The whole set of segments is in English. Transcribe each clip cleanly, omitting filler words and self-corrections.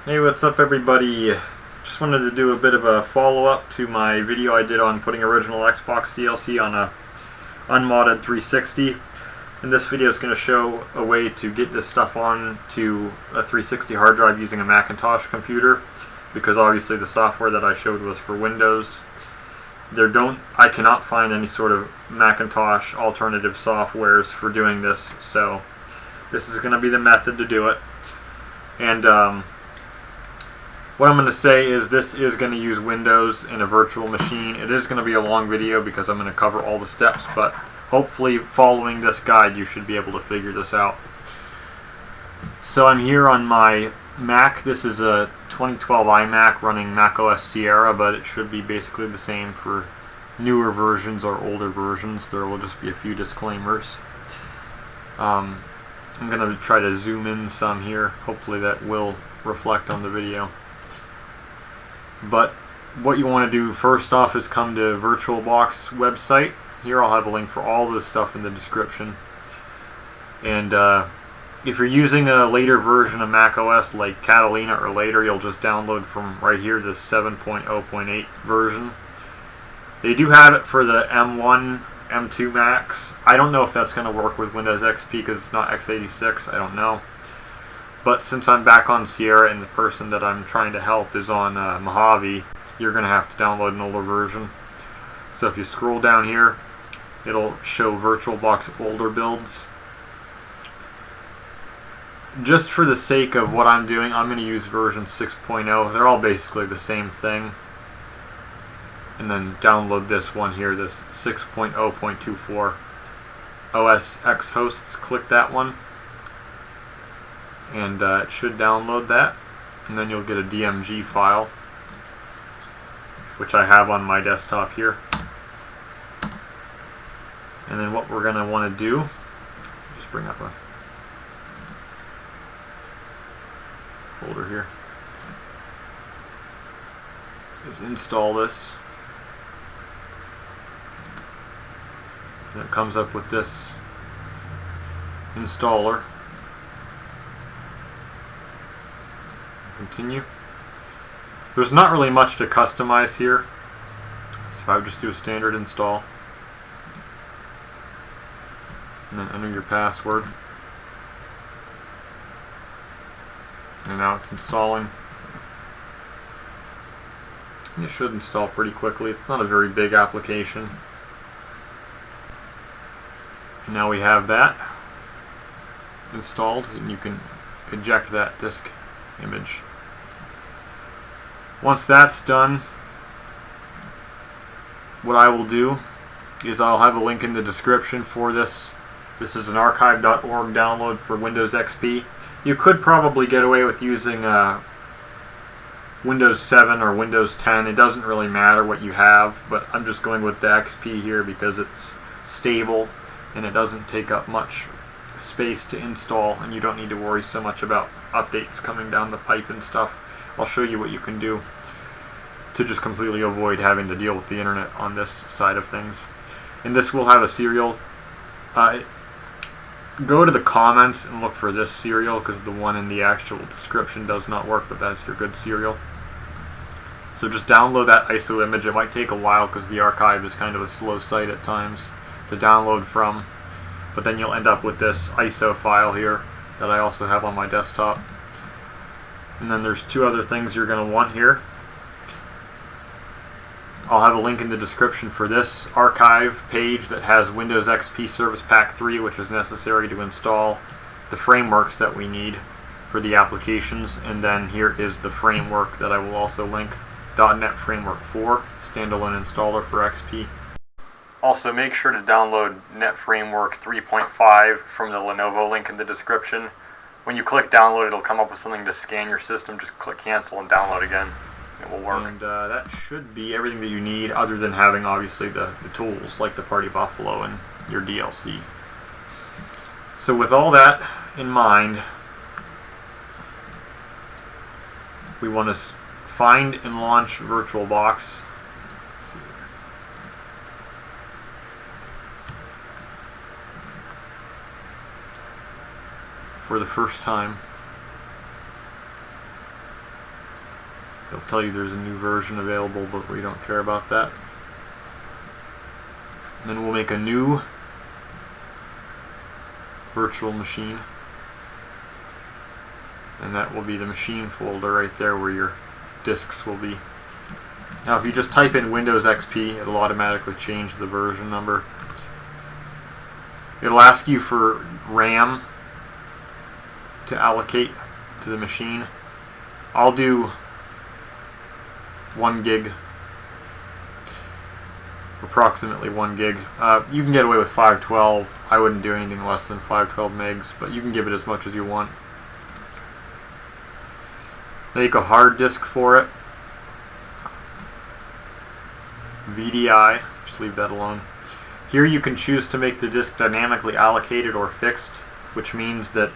Hey, what's up everybody? Just wanted to do a bit of a follow-up to my video I did on putting original Xbox DLC on a unmodded 360. And this video is going to show a way to get this stuff on to a 360 hard drive using a Macintosh computer, because obviously the software that I showed was for Windows. I cannot find any sort of Macintosh alternative softwares for doing this, so this is going to be the method to do it. And what I'm going to say is this is going to use Windows in a virtual machine. It is going to be a long video because I'm going to cover all the steps, but hopefully following this guide you should be able to figure this out. So I'm here on my Mac. This is a 2012 iMac running macOS Sierra, but it should be basically the same for newer versions or older versions. There will just be a few disclaimers. I'm going to try to zoom in some here. Hopefully that will reflect on the video. But what you want to do first off is come to VirtualBox website. Here I'll have a link for all this stuff in the description. And if you're using a later version of macOS like Catalina or later, you'll just download from right here this 7.0.8 version. They do have it for the M1, M2 Macs. I don't know if that's going to work with Windows XP because it's not x86. I don't know. But since I'm back on Sierra and the person that I'm trying to help is on Mojave, you're going to have to download an older version. So if you scroll down here, it'll show VirtualBox older builds. Just for the sake of what I'm doing, I'm going to use version 6.0. They're all basically the same thing. And then download this one here, this 6.0.24 OS X hosts. Click that one. And it should download that, and then you'll get a DMG file, which I have on my desktop here. And then what we're going to want to do, just bring up a folder here, is install this. And it comes up with this installer. Continue. There's not really much to customize here, so if I would just do a standard install and then enter your password, and now it's installing, and it should install pretty quickly. It's not a very big application. And now we have that installed, and you can eject that disk image. Once that's done, what I will do is I'll have a link in the description for this. This is an archive.org download for Windows XP. You could probably get away with using Windows 7 or Windows 10. It doesn't really matter what you have, but I'm just going with the XP here because it's stable and it doesn't take up much space to install, and you don't need to worry so much about updates coming down the pipe and stuff. I'll show you what you can do to just completely avoid having to deal with the internet on this side of things. And this will have a serial. Go to the comments and look for this serial because the one in the actual description does not work, but that's your good serial. So just download that ISO image. It might take a while because the archive is kind of a slow site at times to download from. But then you'll end up with this ISO file here that I also have on my desktop. And then there's two other things you're going to want here. I'll have a link in the description for this archive page that has Windows XP Service Pack 3, which is necessary to install the frameworks that we need for the applications. And then here is the framework that I will also link, .NET Framework 4, standalone installer for XP. Also, make sure to download Net Framework 3.5 from the Lenovo link in the description. When you click download, it'll come up with something to scan your system. Just click cancel and download again. It will work. And that should be everything that you need, other than having obviously the tools like the Party Buffalo and your DLC. So with all that in mind, we want to find and launch VirtualBox. For the first time. It'll tell you there's a new version available, but we don't care about that. And then we'll make a new virtual machine, and that will be the machine folder right there where your disks will be. Now if you just type in Windows XP, it'll automatically change the version number. It'll ask you for RAM to allocate to the machine. I'll do 1 gig, approximately 1 gig. You can get away with 512. I wouldn't do anything less than 512 megs, but you can give it as much as you want. Make a hard disk for it. VDI, just leave that alone. Here you can choose to make the disk dynamically allocated or fixed, which means that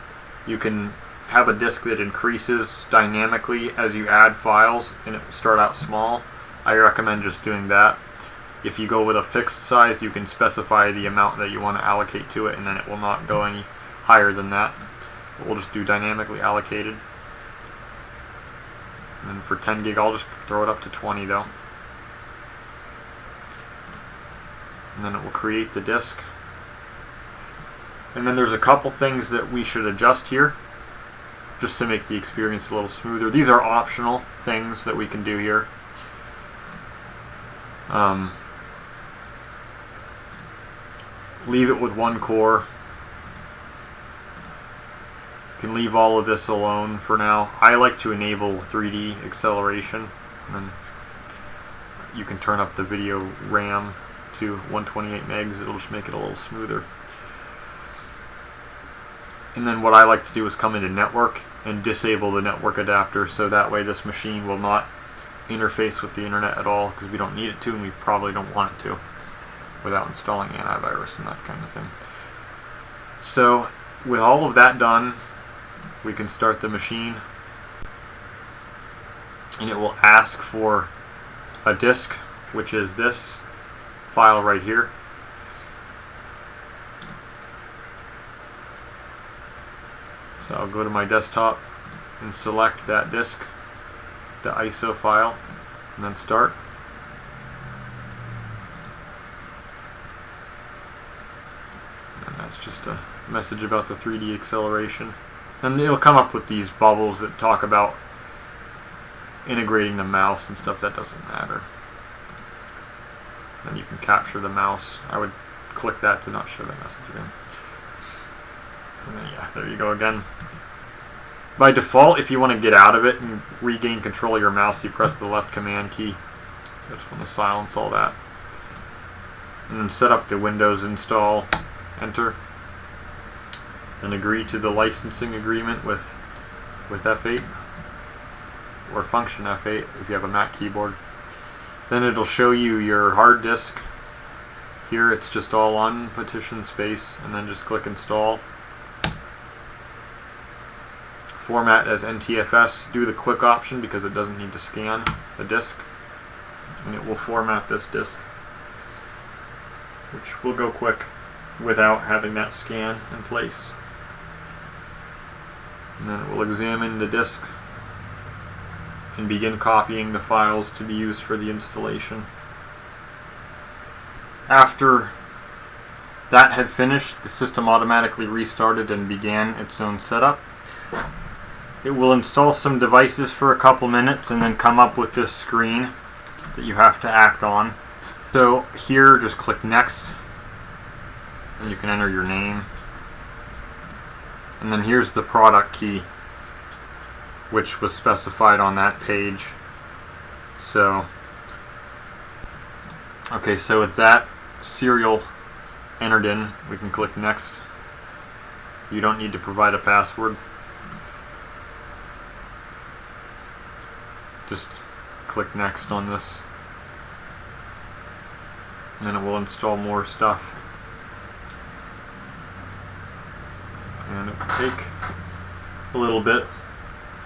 you can have a disk that increases dynamically as you add files and it will start out small. I recommend just doing that. If you go with a fixed size, you can specify the amount that you want to allocate to it, and then it will not go any higher than that. We'll just do dynamically allocated. And then for 10 gig, I'll just throw it up to 20 though. And then it will create the disk. And then there's a couple things that we should adjust here just to make the experience a little smoother. These are optional things that we can do here. Leave it with 1 core. You can leave all of this alone for now. I like to enable 3D acceleration, and then you can turn up the video RAM to 128 megs. It'll just make it a little smoother. And then what I like to do is come into network and disable the network adapter, so that way this machine will not interface with the internet at all, because we don't need it to, and we probably don't want it to, without installing antivirus and that kind of thing. So with all of that done, we can start the machine, and it will ask for a disk, which is this file right here. So I'll go to my desktop and select that disk, the ISO file, and then start. And that's just a message about the 3D acceleration. And it'll come up with these bubbles that talk about integrating the mouse and stuff. That doesn't matter. Then you can capture the mouse. I would click that to not show that message again. And then, yeah, there you go again. By default, if you want to get out of it and regain control of your mouse, you press the left command key. So I just want to silence all that. And then set up the Windows install, enter, and agree to the licensing agreement with F8 or function F8 if you have a Mac keyboard. Then it'll show you your hard disk. Here it's just all on partition space, and then just click install. Format as NTFS. Do the quick option because it doesn't need to scan the disk, and it will format this disk, which will go quick without having that scan in place. And then it will examine the disk and begin copying the files to be used for the installation. After that had finished, the system automatically restarted and began its own setup. It will install some devices for a couple minutes and then come up with this screen that you have to act on. So here, just click next, and you can enter your name. And then here's the product key, which was specified on that page. So, okay, so with that serial entered in, we can click next. You don't need to provide a password. Just click next on this, and then it will install more stuff. And it will take a little bit.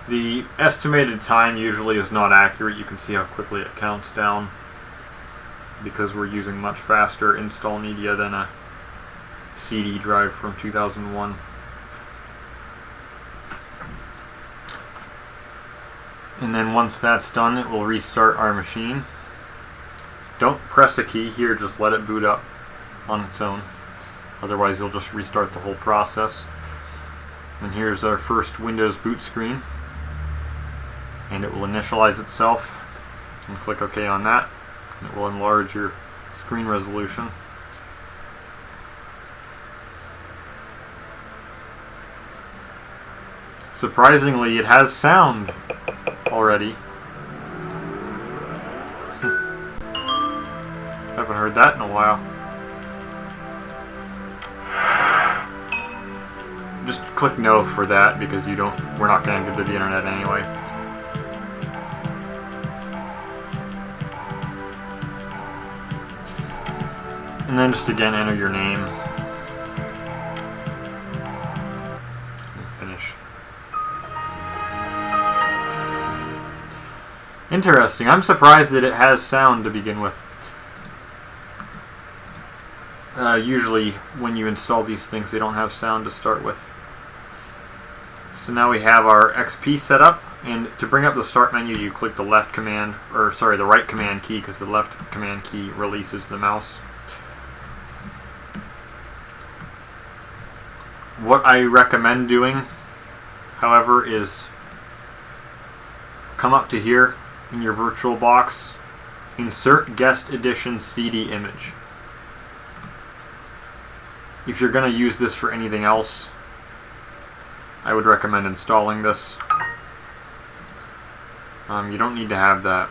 The estimated time usually is not accurate. You can see how quickly it counts down because we're using much faster install media than a CD drive from 2001. And then once that's done, it will restart our machine. Don't press a key here, just let it boot up on its own. Otherwise you'll just restart the whole process. And here's our first Windows boot screen. And it will initialize itself. And click OK on that. And it will enlarge your screen resolution. Surprisingly, it has sound already. Haven't heard that in a while. Just click no for that because we're not connected to the internet anyway. And then just again enter your name. And finish. Interesting. I'm surprised that it has sound to begin with. Usually when you install these things they don't have sound to start with. So now we have our XP set up, and to bring up the start menu you click the right command key, because the left command key releases the mouse. What I recommend doing, however, is come up to here in your VirtualBox, insert guest edition CD image. If you're going to use this for anything else, I would recommend installing this. You don't need to have that.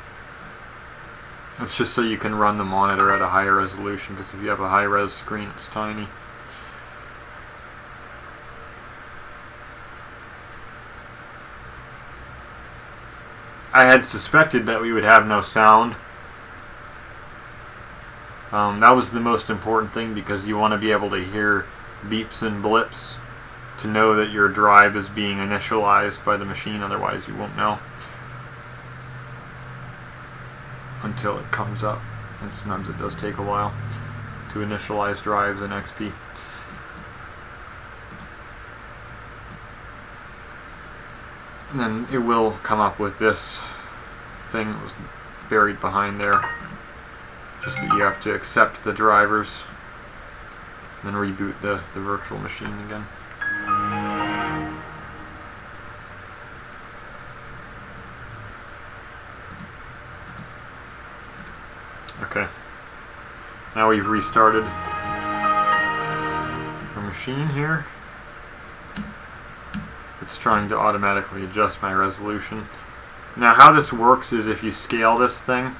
It's just so you can run the monitor at a higher resolution, because if you have a high-res screen, it's tiny. I had suspected that we would have no sound. That was the most important thing, because you want to be able to hear beeps and blips to know that your drive is being initialized by the machine, otherwise you won't know until it comes up, and sometimes it does take a while to initialize drives in XP. And then it will come up with this thing that was buried behind there. Just that you have to accept the drivers and then reboot the virtual machine again. Okay. Now we've restarted our machine here. It's trying to automatically adjust my resolution. Now how this works is if you scale this thing,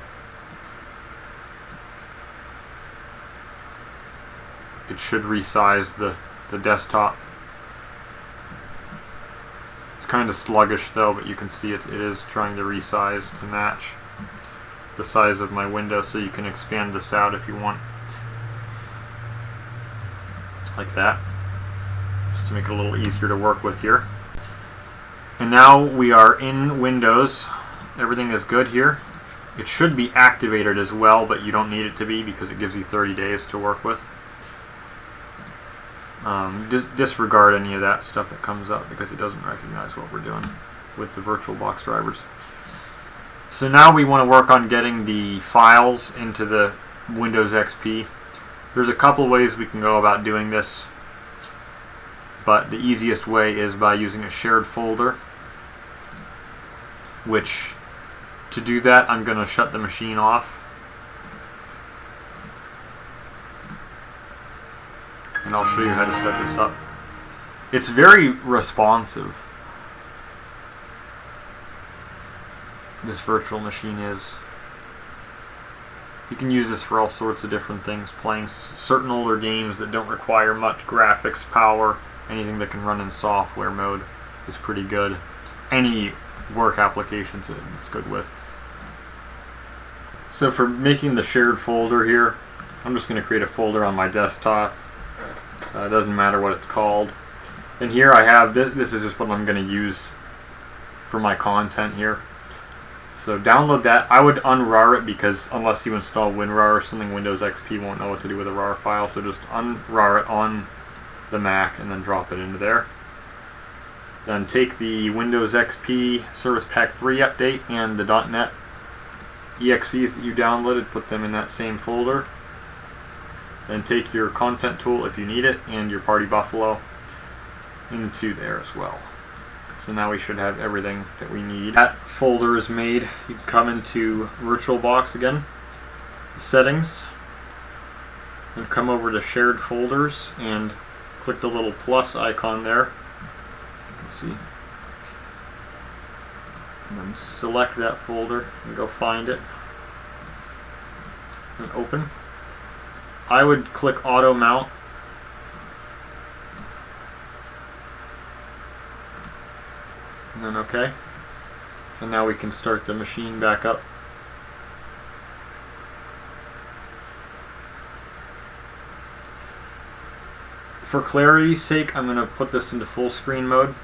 it should resize the desktop. It's kind of sluggish though, but you can see it is trying to resize to match the size of my window, so you can expand this out if you want. Like that. Just to make it a little easier to work with here. And now we are in Windows. Everything is good here. It should be activated as well, but you don't need it to be because it gives you 30 days to work with. Disregard any of that stuff that comes up because it doesn't recognize what we're doing with the VirtualBox drivers. So now we want to work on getting the files into the Windows XP. There's a couple ways we can go about doing this, but the easiest way is by using a shared folder, which to do that I'm going to shut the machine off. And I'll show you how to set this up. It's very responsive. This virtual machine is. You can use this for all sorts of different things, playing certain older games that don't require much graphics power. Anything that can run in software mode is pretty good. Any work applications it's good with. So for making the shared folder here, I'm just going to create a folder on my desktop. It doesn't matter what it's called. And here I have, this is just what I'm going to use for my content here. So download that. I would unrar it because unless you install WinRAR or something, Windows XP won't know what to do with a RAR file. So just unrar it on the Mac and then drop it into there. Then take the Windows XP Service Pack 3 update and the .NET EXEs that you downloaded, put them in that same folder. Then take your content tool if you need it and your Party Buffalo into there as well. So now we should have everything that we need. That folder is made. You can come into VirtualBox again, Settings, and come over to Shared Folders and click the little plus icon there. You can see. And then select that folder and go find it and open. I would click Auto Mount. And then OK. And now we can start the machine back up. For clarity's sake, I'm going to put this into full screen mode.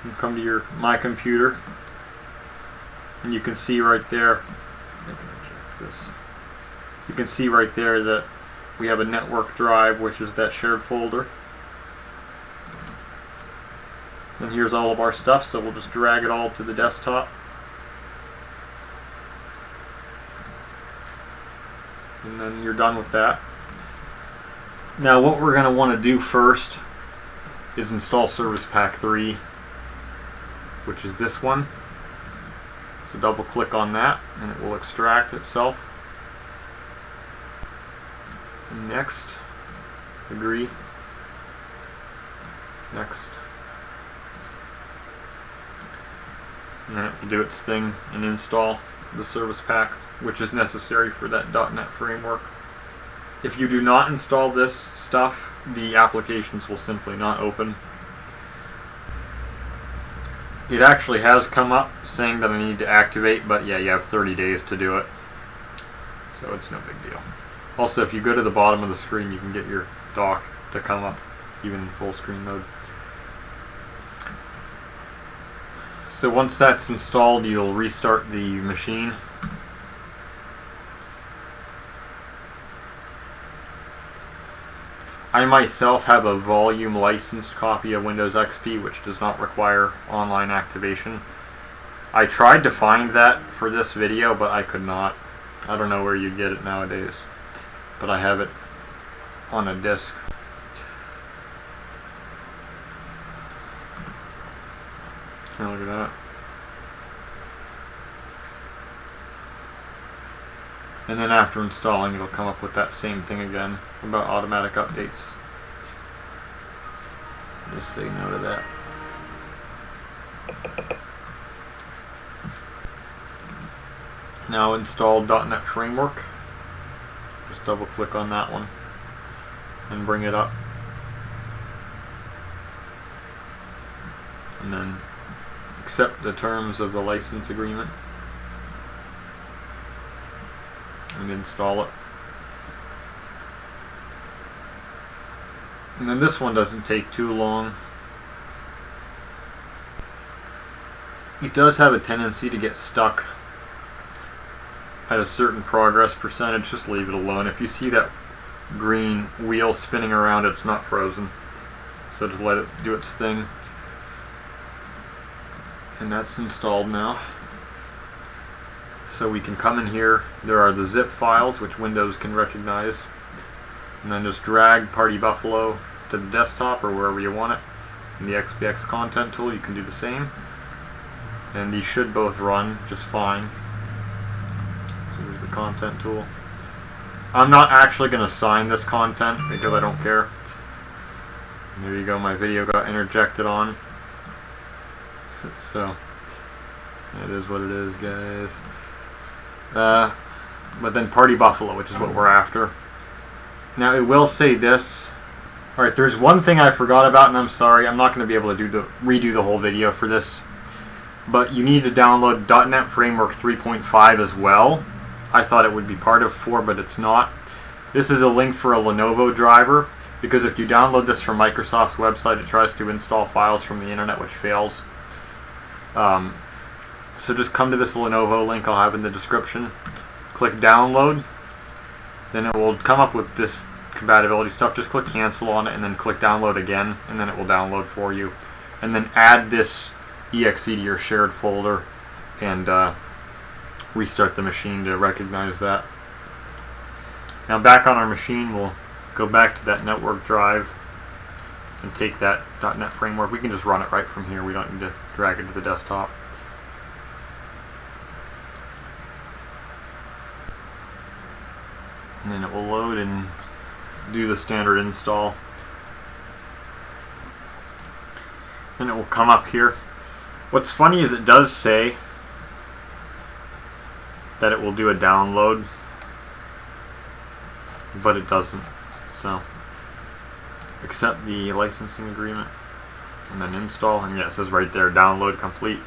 You come to your My Computer, and you can see right there. You can see right there that we have a network drive, which is that shared folder. And here's all of our stuff, so we'll just drag it all to the desktop. And then you're done with that. Now what we're going to want to do first is install Service Pack 3, which is this one. So double click on that and it will extract itself. Next. Agree. Next. And then it will do its thing and install the service pack, which is necessary for that .NET framework. If you do not install this stuff, the applications will simply not open. It actually has come up saying that I need to activate, but yeah, you have 30 days to do it. So it's no big deal. Also, if you go to the bottom of the screen, you can get your dock to come up even in full screen mode. So once that's installed, you'll restart the machine. I myself have a volume licensed copy of Windows XP, which does not require online activation. I tried to find that for this video, but I could not. I don't know where you get it nowadays, but I have it on a disk. Oh, look at that. And then after installing, it'll come up with that same thing again about automatic updates. Just say no to that. Now install .NET Framework. Just double click on that one and bring it up. And then accept the terms of the license agreement and install it. And then this one doesn't take too long. It does have a tendency to get stuck at a certain progress percentage. Just leave it alone. If you see that green wheel spinning around, it's not frozen. So just let it do its thing. And that's installed now. So we can come in here. There are the zip files, which Windows can recognize. And then just drag Party Buffalo to the desktop or wherever you want it. In the XPX content tool, you can do the same. And these should both run just fine. So here's the content tool. I'm not actually going to sign this content because I don't care. And there you go, my video got interjected on. So, it is what it is, guys. But then Party Buffalo, which is what we're after. Now, it will say this. Alright, there's one thing I forgot about, and I'm sorry. I'm not going to be able to redo the whole video for this. But you need to download .NET Framework 3.5 as well. I thought it would be part of 4, but it's not. This is a link for a Lenovo driver, because if you download this from Microsoft's website, it tries to install files from the internet, which fails. So just come to this Lenovo link I'll have in the description, click download, then it will come up with this compatibility stuff. Just click cancel on it and then click download again, and then it will download for you. And then add this exe to your shared folder and restart the machine to recognize that. Now back on our machine, we'll go back to that network drive and take that .NET framework. We can just run it right from here. We don't need to drag it to the desktop. And then it will load and do the standard install. Then it will come up here. What's funny is it does say that it will do a download, but it doesn't. So accept the licensing agreement and then install, and yeah, it says right there, download complete.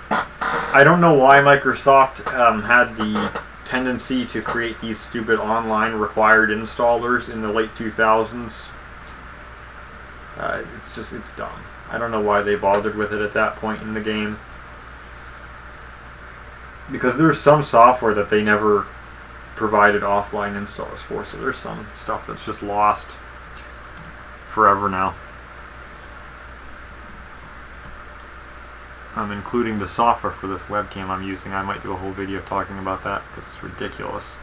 I don't know why Microsoft had the tendency to create these stupid online required installers in the late 2000s. It's dumb. I don't know why they bothered with it at that point in the game, because there's some software that they never provided offline installers for, so there's some stuff that's just lost forever now. I'm including the software for this webcam I'm using. I might do a whole video talking about that because it's ridiculous.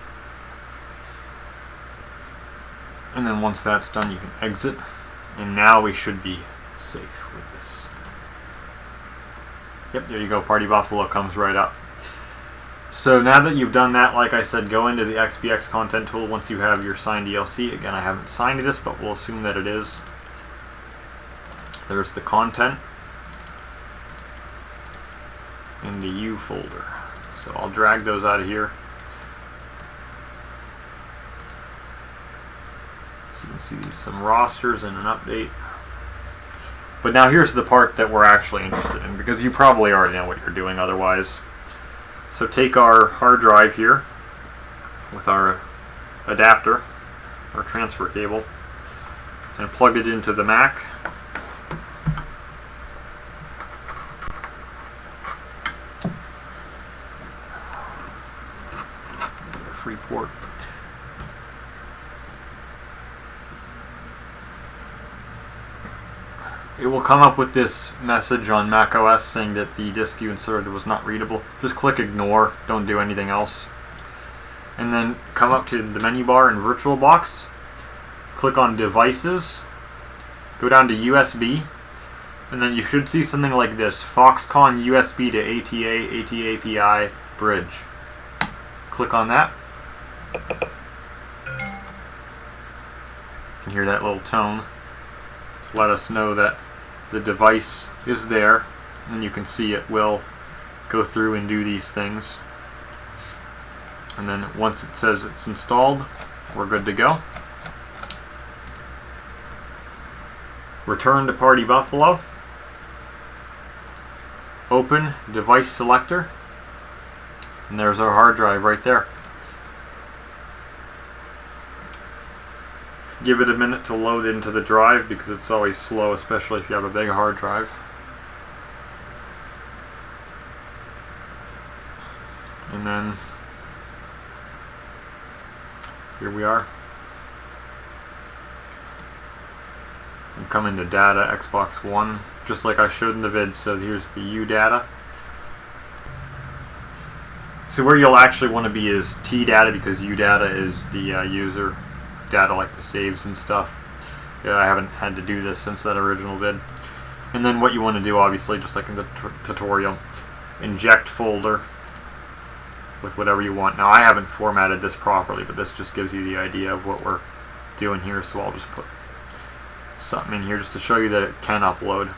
And then once that's done, you can exit, and now we should be safe with this. Yep, there you go. Party Buffalo comes right up. So now that you've done that, like I said, go into the XPX content tool once you have your signed DLC. Again, I haven't signed this, but we'll assume that it is. There's the content in the U folder. So I'll drag those out of here. So you can see these some rosters and an update. But now here's the part that we're actually interested in, because you probably already know what you're doing otherwise. So take our hard drive here with our adapter, our transfer cable, and plug it into the Mac. Free port. It will come up with this message on Mac OS saying that the disk you inserted was not readable. Just click ignore, don't do anything else. And then come up to the menu bar in VirtualBox, click on Devices, go down to USB, and then you should see something like this, Foxconn USB to ATA API bridge. Click on that. You can hear that little tone. Let us know that the device is there, and you can see it will go through and do these things. And then once it says it's installed, we're good to go. Return to Party Buffalo. Open Device Selector, and there's our hard drive right there. Give it a minute to load into the drive because it's always slow, especially if you have a big hard drive. And then here we are. And come into Data, Xbox One, just like I showed in the vid. So here's the U data. So where you'll actually want to be is T data, because U data is the user data, like the saves and stuff. Yeah, I haven't had to do this since that original vid. And then what you want to do, obviously, just like in the tutorial, inject folder with whatever you want. Now I haven't formatted this properly, but this just gives you the idea of what we're doing here, so I'll just put something in here just to show you that it can upload.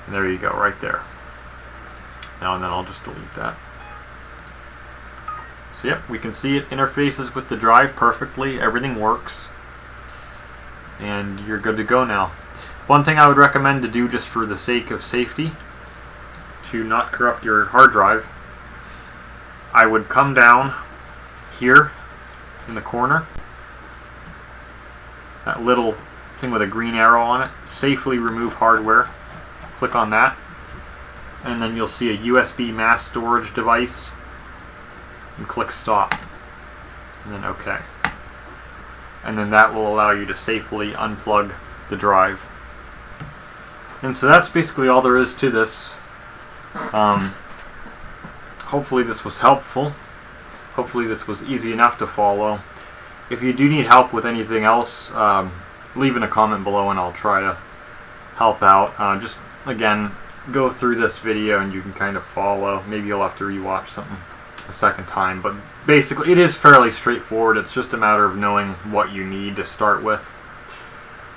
And there you go, right there. Now and then I'll just delete that. So yep, we can see it interfaces with the drive perfectly, everything works, and you're good to go now. One thing I would recommend to do, just for the sake of safety, to not corrupt your hard drive, I would come down here in the corner, that little thing with a green arrow on it, safely remove hardware, Click on that, and then you'll see a USB mass storage device, and click stop, and then OK. And then that will allow you to safely unplug the drive. And so that's basically all there is to this. Hopefully this was helpful. Hopefully this was easy enough to follow. If you do need help with anything else, leave in a comment below and I'll try to help out. Just again, go through this video and you can kind of follow. Maybe you'll have to rewatch something a second time, but basically it is fairly straightforward. It's just a matter of knowing what you need to start with,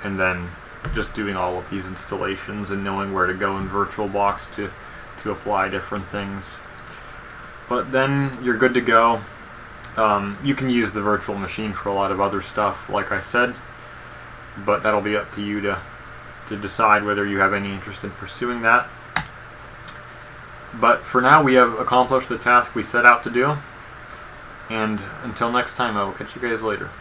and then just doing all of these installations and knowing where to go in VirtualBox to apply different things. But then you're good to go. You can use the virtual machine for a lot of other stuff, like I said, but that'll be up to you to decide whether you have any interest in pursuing that. But for now, we have accomplished the task we set out to do, and until next time, I will catch you guys later.